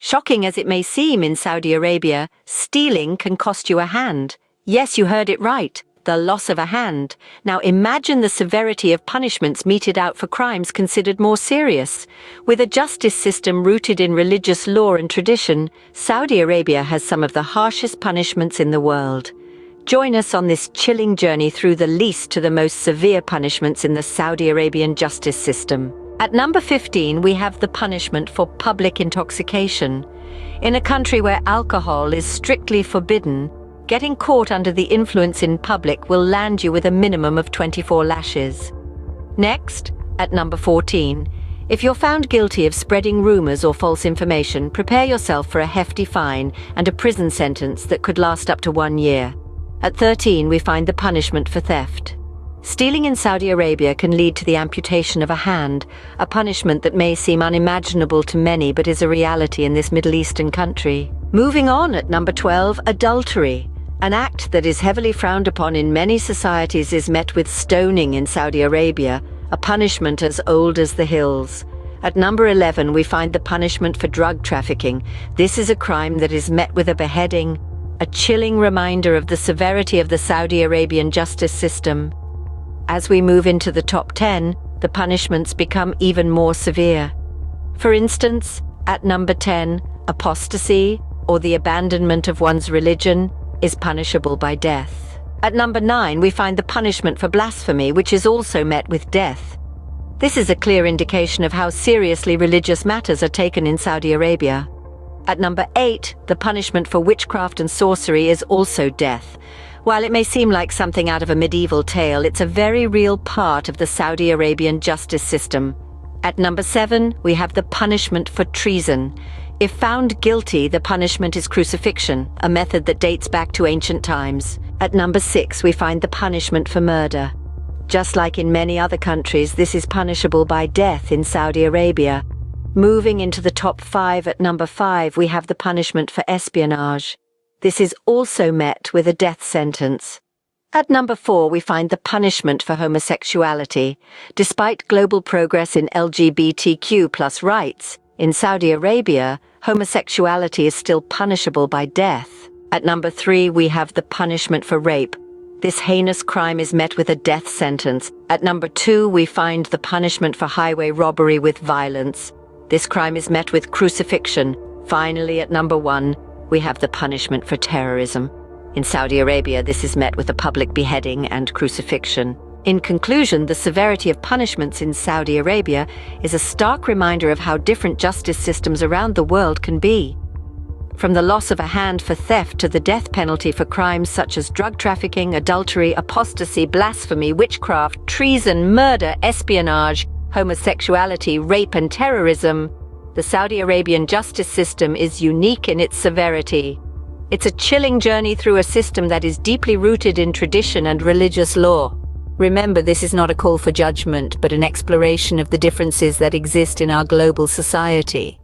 Shocking as it may seem in Saudi Arabia, stealing can cost you a hand. Yes, you heard it right. The loss of a hand. Now imagine the severity of punishments meted out for crimes considered more serious. With a justice system rooted in religious law and tradition, Saudi Arabia has some of the harshest punishments in the world. Join us on this chilling journey through the least to the most severe punishments in the Saudi Arabian justice system. At number 15, we have the punishment for public intoxication. In a country where alcohol is strictly forbidden, getting caught under the influence in public will land you with a minimum of 24 lashes. Next, at number 14, if you're found guilty of spreading rumors or false information, prepare yourself for a hefty fine and a prison sentence that could last up to 1 year. At 13, we find the punishment for theft. Stealing in Saudi Arabia can lead to the amputation of a hand, a punishment that may seem unimaginable to many but is a reality in this Middle Eastern country. Moving on, at number 12, adultery. An act that is heavily frowned upon in many societies is met with stoning in Saudi Arabia, a punishment as old as the hills. At number 11, we find the punishment for drug trafficking. This is a crime that is met with a beheading, a chilling reminder of the severity of the Saudi Arabian justice system. As we move into the top 10, the punishments become even more severe. For instance, at number 10, apostasy, or the abandonment of one's religion, is punishable by death. At number 9, we find the punishment for blasphemy, which is also met with death. This is a clear indication of how seriously religious matters are taken in Saudi Arabia. At number 8, the punishment for witchcraft and sorcery is also death. While it may seem like something out of a medieval tale, it's a very real part of the Saudi Arabian justice system. At number 7, we have the punishment for treason. If found guilty, the punishment is crucifixion, a method that dates back to ancient times. At number 6, we find the punishment for murder. Just like in many other countries, this is punishable by death in Saudi Arabia. Moving into the top 5, at number 5, we have the punishment for espionage. This is also met with a death sentence. At number 4, we find the punishment for homosexuality. Despite global progress in LGBTQ+ rights, in Saudi Arabia, homosexuality is still punishable by death. At number 3, we have the punishment for rape. This heinous crime is met with a death sentence. At number 2, we find the punishment for highway robbery with violence. This crime is met with crucifixion. Finally, at number 1, we have the punishment for terrorism. In Saudi Arabia, this is met with a public beheading and crucifixion. In conclusion, the severity of punishments in Saudi Arabia is a stark reminder of how different justice systems around the world can be. From the loss of a hand for theft to the death penalty for crimes such as drug trafficking, adultery, apostasy, blasphemy, witchcraft, treason, murder, espionage, homosexuality, rape and terrorism, the Saudi Arabian justice system is unique in its severity. It's a chilling journey through a system that is deeply rooted in tradition and religious law. Remember, this is not a call for judgment, but an exploration of the differences that exist in our global society.